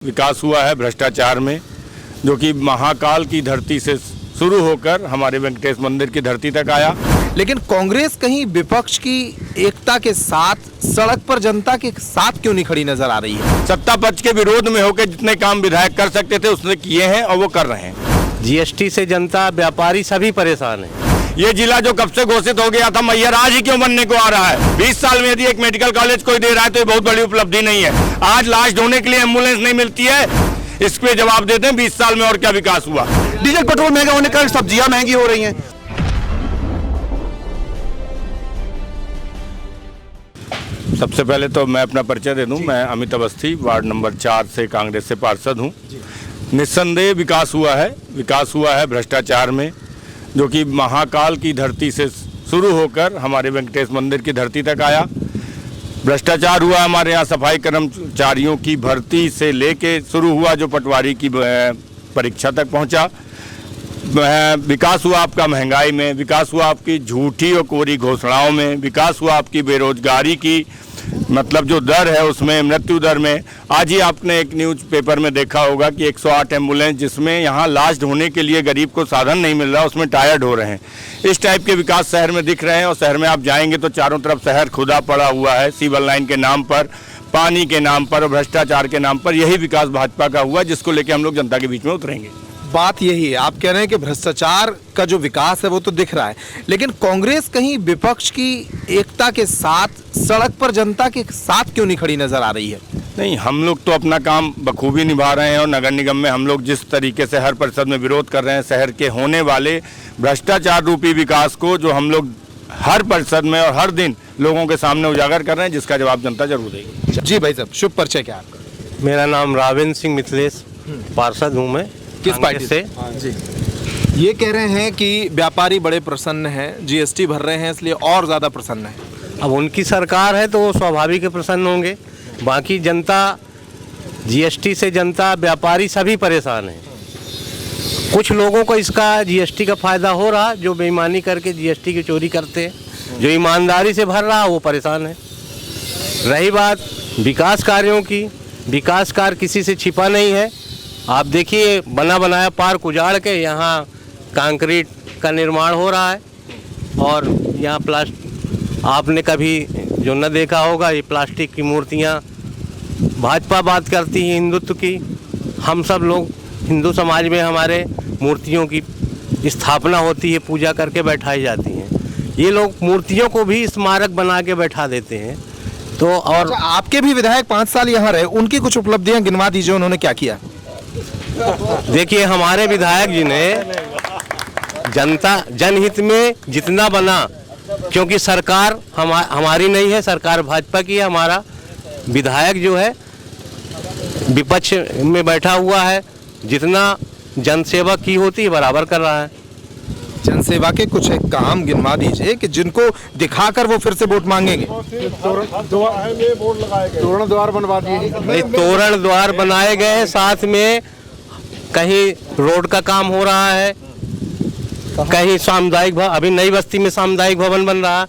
विकास हुआ है भ्रष्टाचार में, जो कि महाकाल की धरती से शुरू होकर हमारे वेंकटेश मंदिर की धरती तक आया। लेकिन कांग्रेस कहीं विपक्ष की एकता के साथ सड़क पर जनता के साथ क्यों नहीं खड़ी नजर आ रही है? सत्ता पक्ष के विरोध में होकर जितने काम विधायक कर सकते थे उसने किए हैं और वो कर रहे हैं। जीएसटी से जनता, व्यापारी सभी परेशान हैं। ये जिला जो कब से घोषित हो गया था, मैयर आज ही क्यों बनने को आ रहा है? 20 साल में यदि एक मेडिकल कॉलेज कोई दे रहा है तो ये बहुत बड़ी उपलब्धि नहीं है। आज लाश ढोने के लिए एम्बुलेंस नहीं मिलती है, इस पे जवाब देते हैं 20 साल में और क्या विकास हुआ। डीजल पेट्रोल महंगा होने के कारण सब्जियां महंगी हो रही हैं। सबसे पहले तो मैं अपना परिचय दे दूं। मैं अमित अवस्थी, वार्ड नंबर 4 से कांग्रेस से पार्षद हूं। निस्संदेह विकास हुआ है भ्रष्टाचार में, जो कि महाकाल की धरती से शुरू होकर हमारे वेंकटेश मंदिर की धरती तक आया। भ्रष्टाचार हुआ हमारे यहाँ सफाई कर्मचारियों की भर्ती से लेके शुरू हुआ, जो पटवारी की परीक्षा तक पहुँचा। विकास हुआ आपका महंगाई में, विकास हुआ आपकी झूठी और कोरी घोषणाओं में, विकास हुआ आपकी बेरोजगारी की मतलब जो दर है उसमें, मृत्यु दर में। आज ही आपने एक न्यूज़ पेपर में देखा होगा कि 108 एम्बुलेंस जिसमें यहाँ लाश ढोने के लिए गरीब को साधन नहीं मिल रहा, उसमें टायर ढो रहे हैं। इस टाइप के विकास शहर में दिख रहे हैं। और शहर में आप जाएंगे तो चारों तरफ शहर खुदा पड़ा हुआ है, सिविल लाइन के नाम पर, पानी के नाम पर और भ्रष्टाचार के नाम पर। यही विकास भाजपा का हुआ, जिसको लेकर हम लोग जनता के बीच में उतरेंगे। बात यही है, आप कह रहे हैं कि भ्रष्टाचार का जो विकास है वो तो दिख रहा है, लेकिन कांग्रेस कहीं विपक्ष की एकता के साथ सड़क पर जनता के साथ क्यों नहीं खड़ी नजर आ रही है? नहीं, हम लोग तो अपना काम बखूबी निभा रहे हैं और नगर निगम में हम लोग जिस तरीके से हर परिषद में विरोध कर रहे हैं शहर के होने वाले भ्रष्टाचार रूपी विकास को, जो हम लोग हर परिषद में और हर दिन लोगों के सामने उजागर कर रहे हैं, जिसका जवाब जनता जरूर देगी। जी भाई साहब, शुभ परिचय क्या आपका? मेरा नाम राविंद्र सिंह मिथिलेश, पार्षद हूँ मैं। किस पार्टी से? जी, ये कह रहे हैं कि व्यापारी बड़े प्रसन्न हैं, जीएसटी भर रहे हैं इसलिए और ज़्यादा प्रसन्न है। अब उनकी सरकार है तो वो स्वाभाविक प्रसन्न होंगे। बाकी जनता, जीएसटी से जनता, व्यापारी सभी परेशान हैं। कुछ लोगों को इसका जीएसटी का फायदा हो रहा, जो बेईमानी करके जीएसटी की चोरी करते हैं। जो ईमानदारी से भर रहा वो परेशान है। रही बात विकास कार्यों की, विकास कार्य किसी से छिपा नहीं है। आप देखिए, बना बनाया पार्क उजाड़ के यहाँ कंक्रीट का निर्माण हो रहा है। और यहाँ आपने कभी जो न देखा होगा, ये प्लास्टिक की मूर्तियाँ। भाजपा बात करती है हिंदुत्व की, हम सब लोग हिंदू समाज में हमारे मूर्तियों की स्थापना होती है, पूजा करके बैठाई जाती हैं। ये लोग मूर्तियों को भी स्मारक बना के बैठा देते हैं। तो और आपके भी विधायक 5 साल यहाँ रहे, उनकी कुछ उपलब्धियाँ गिनवा दीजिए, उन्होंने क्या किया? देखिए, हमारे विधायक जी ने जनहित में जितना बना, क्योंकि सरकार हमारी नहीं है, सरकार भाजपा की है। हमारा विधायक जो है विपक्ष में बैठा हुआ है, जितना जनसेवा की होती है बराबर कर रहा है। जनसेवा के कुछ एक काम गिनवा दीजिए कि जिनको दिखाकर वो फिर से वोट मांगेंगे। तोरण द्वार बनवा दिए। नहीं, तोरण द्वार बनाए गए हैं, साथ में कहीं रोड का काम हो रहा है, कहीं सामुदायिक भवन, अभी नई बस्ती में सामुदायिक भवन बन रहा,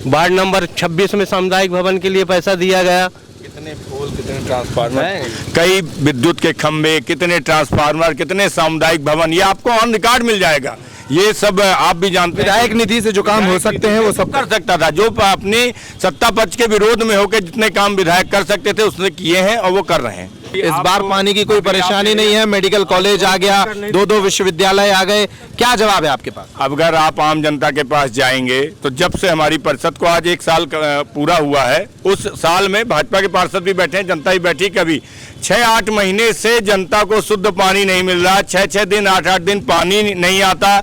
वार्ड नंबर 26 में सामुदायिक भवन के लिए पैसा दिया गया। कितने पोल, कितने ट्रांसफार्मर, कई विद्युत के खंभे, कितने ट्रांसफार्मर, कितने सामुदायिक भवन, ये आपको ऑन रिकॉर्ड मिल जाएगा। ये सब आप भी जानते हैं। विधायक निधि से जो काम हो सकते हैं वो सब कर सकता था। जो अपने सत्ता पक्ष के विरोध में होकर जितने काम विधायक कर सकते थे उसने किए हैं और वो कर रहे हैं। इस बार पानी की कोई परेशानी नहीं है, मेडिकल कॉलेज आ गया, 2 विश्वविद्यालय आ गए, क्या जवाब है आपके पास? अब अगर आप आम जनता के पास जाएंगे तो जब से हमारी परिषद को आज 1 साल पूरा हुआ है, उस साल में भाजपा के पार्षद भी बैठे हैं, जनता भी बैठी। कभी 6-8 महीने से जनता को शुद्ध पानी नहीं मिल रहा, 6-6 दिन, 8-8 दिन पानी नहीं आता।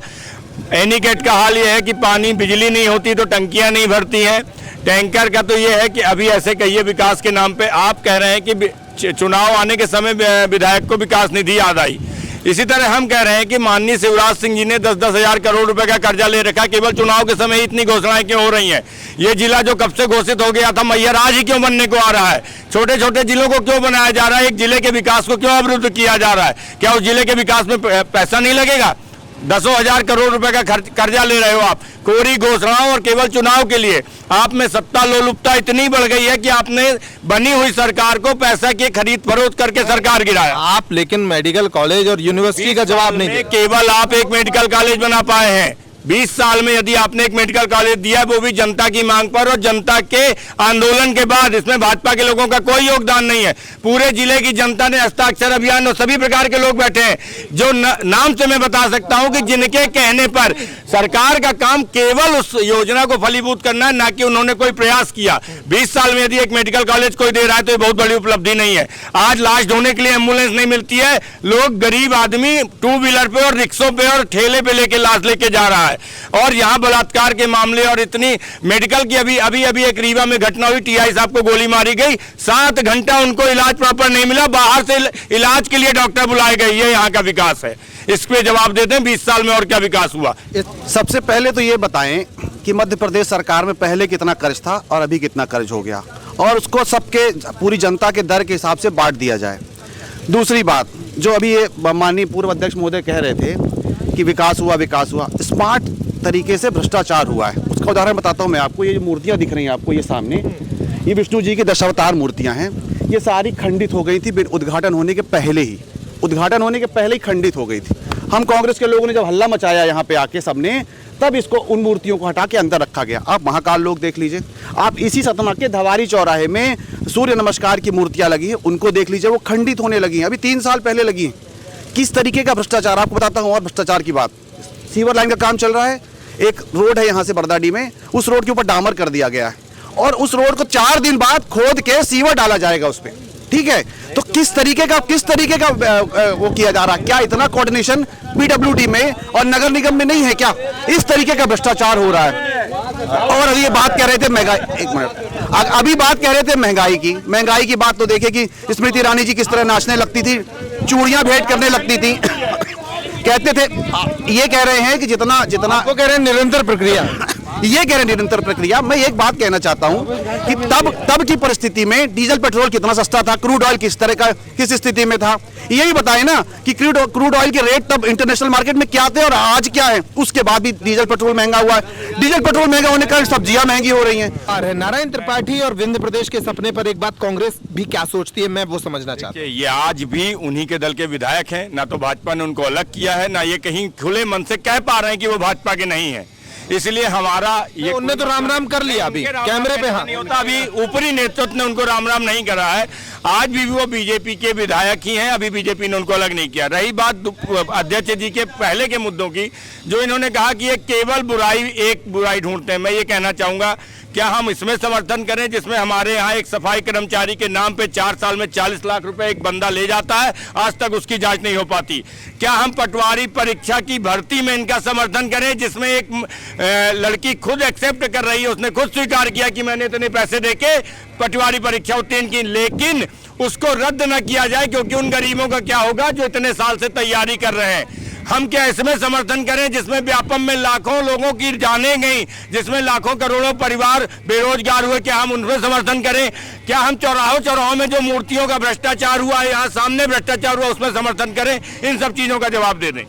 एनीकेट का हाल ये है कि पानी, बिजली नहीं होती तो टंकियां नहीं भरती हैं। टैंकर का तो ये है कि अभी ऐसे कहिए विकास के नाम पे आप कह रहे हैं कि चुनाव आने के समय विधायक को विकास निधि याद आई। इसी तरह हम कह रहे हैं कि माननीय शिवराज सिंह जी ने 10-10 हजार करोड़ रुपए का कर्जा ले रखा, केवल चुनाव के समय इतनी घोषणाएं क्यों हो रही हैं? ये जिला जो कब से घोषित हो गया था, मैयर आज ही क्यों बनने को आ रहा है? छोटे छोटे जिलों को क्यों बनाया जा रहा है? एक जिले के विकास को क्यों अवरुद्ध किया जा रहा है? क्या उस जिले के विकास में पैसा नहीं लगेगा? दसों हजार करोड़ रुपए का कर्जा ले रहे हो आप कोरी घोषणाओं और केवल चुनाव के लिए। आप में सत्ता लोलुपता इतनी बढ़ गई है कि आपने बनी हुई सरकार को पैसा की खरीद फरोख्त करके सरकार गिराया। आप लेकिन मेडिकल कॉलेज और यूनिवर्सिटी का जवाब नहीं दिया। केवल आप एक मेडिकल कॉलेज बना पाए हैं 20 साल में। यदि आपने एक मेडिकल कॉलेज दिया है वो भी जनता की मांग पर और जनता के आंदोलन के बाद। इसमें भाजपा के लोगों का कोई योगदान नहीं है। पूरे जिले की जनता ने हस्ताक्षर अभियान और सभी प्रकार के लोग बैठे हैं जो नाम से मैं बता सकता हूं कि जिनके कहने पर सरकार का काम केवल उस योजना को फलीभूत करना है, ना कि उन्होंने कोई प्रयास किया। 20 साल में यदि एक मेडिकल कॉलेज कोई दे रहा है तो ये बहुत बड़ी उपलब्धि नहीं है। आज लाश ढोने के लिए एम्बुलेंस नहीं मिलती है। लोग गरीब आदमी टू व्हीलर पे और रिक्शों पे और ठेले पे लेके लाश लेके जा रहा है। और यहाँ बलात्कार के मामले और इतनी मेडिकल की अभी एक रीवा में घटना हुई, टीआई साहब को गोली मारी गई, 7 घंटा उनको इलाज प्रॉपर नहीं मिला, बाहर से इलाज के लिए डॉक्टर बुलाए गए। ये यहाँ का विकास है। इस पे जवाब देते हैं 20 साल में और क्या विकास हुआ। सबसे पहले तो ये बताएं कि मध्य प्रदेश सरकार में पहले कितना कर्ज था और अभी कितना कर्ज हो गया, और उसको सबके पूरी जनता के दर के हिसाब से बांट दिया जाए। दूसरी बात, जो अभी ये माननीय पूर्व अध्यक्ष महोदय कह रहे थे कि विकास हुआ, स्मार्ट तरीके से भ्रष्टाचार हुआ है। उसका उदाहरण बताता हूँ मैं आपको। ये जो मूर्तियाँ दिख रही हैं आपको, ये सामने, ये विष्णु जी की दशावतार मूर्तियाँ हैं। ये सारी खंडित हो गई थी उद्घाटन होने के पहले ही खंडित हो गई थी। हम कांग्रेस के लोगों ने जब हल्ला मचाया यहाँ पे आके सबने, तब इसको उन मूर्तियों को हटा के अंदर रखा गया। आप महाकाल लोग देख लीजिए, आप इसी सतना के धवारी चौराहे में सूर्य नमस्कार की मूर्तियाँ लगी हैं, उनको देख लीजिए, वो खंडित होने लगी हैं, अभी 3 साल पहले लगी हैं। किस तरीके का भ्रष्टाचार, आपको बताता हूँ। और भ्रष्टाचार की बात, सीवर लाइन का काम चल रहा है। एक रोड है यहाँ से बरदाडी में, उस रोड के ऊपर डामर कर दिया गया है और उस रोड को 4 दिन बाद खोद के सीवर डाला जाएगा उस पर। ठीक है, तो किस तरीके का वो किया जा रहा है? क्या इतना कोऑर्डिनेशन पीडब्ल्यूडी में और नगर निगम में नहीं है क्या? इस तरीके का भ्रष्टाचार हो रहा है। और अभी ये बात कह रहे थे महंगाई, एक मिनट, अभी बात कह रहे थे महंगाई की बात, तो देखिए कि स्मृति ईरानी जी किस तरह नाचने लगती थी, चूड़ियां भेंट करने लगती थी। कहते थे, ये कह रहे हैं कि जितना वो कह रहे हैं निरंतर प्रक्रिया, ये कह रहे हैं निरंतर प्रक्रिया। मैं एक बात कहना चाहता हूं कि तब की परिस्थिति में डीजल पेट्रोल कितना सस्ता था, क्रूड ऑयल किस स्थिति में था, यही बताए ना कि क्रूड ऑयल के रेट तब इंटरनेशनल मार्केट में क्या थे और आज क्या है। उसके बाद भी डीजल पेट्रोल महंगा हुआ है। डीजल पेट्रोल महंगा होने का सब्जियां महंगी हो रही हैं। नारायण त्रिपाठी और विंध्य प्रदेश के सपने पर एक बात कांग्रेस भी क्या सोचती है, मैं वो समझना चाहता हूँ। ये आज भी उन्हीं के दल के विधायक हैं, ना तो भाजपा ने उनको अलग किया है, ना ये कहीं खुले मन से कह पा रहे हैं कि वो भाजपा के नहीं है। इसलिए हमारा ये, उनने तो राम राम कर लिया अभी कैमरे पे। हाँ, नहीं होता, अभी ऊपरी नेतृत्व ने उनको राम राम नहीं करा है। आज भी वो बीजेपी के विधायक ही हैं, अभी बीजेपी ने उनको अलग नहीं किया। रही बात अध्यक्ष जी के पहले के मुद्दों की, जो इन्होंने कहा कि ये केवल एक बुराई ढूंढते हैं, मैं ये कहना चाहूंगा, क्या हम इसमें समर्थन करें जिसमें हमारे यहाँ एक सफाई कर्मचारी के नाम पे 4 साल में 40 लाख रुपए एक बंदा ले जाता है, आज तक उसकी जांच नहीं हो पाती? क्या हम पटवारी परीक्षा की भर्ती में इनका समर्थन करें जिसमें एक लड़की खुद एक्सेप्ट कर रही है, उसने खुद स्वीकार किया कि मैंने इतने पैसे देके पटवारी परीक्षा उत्तीर्ण की, लेकिन उसको रद्द न किया जाए? क्योंकि उन गरीबों का क्या होगा जो इतने साल से तैयारी कर रहे हैं। हम क्या इसमें समर्थन करें जिसमें व्यापम में लाखों लोगों की जानें गई, जिसमें लाखों करोड़ों परिवार बेरोजगार हुए? क्या हम उनमें समर्थन करें? क्या हम चौराहों में जो मूर्तियों का भ्रष्टाचार हुआ है, यहाँ सामने भ्रष्टाचार हुआ, उसमें समर्थन करें? इन सब चीजों का जवाब दे दें।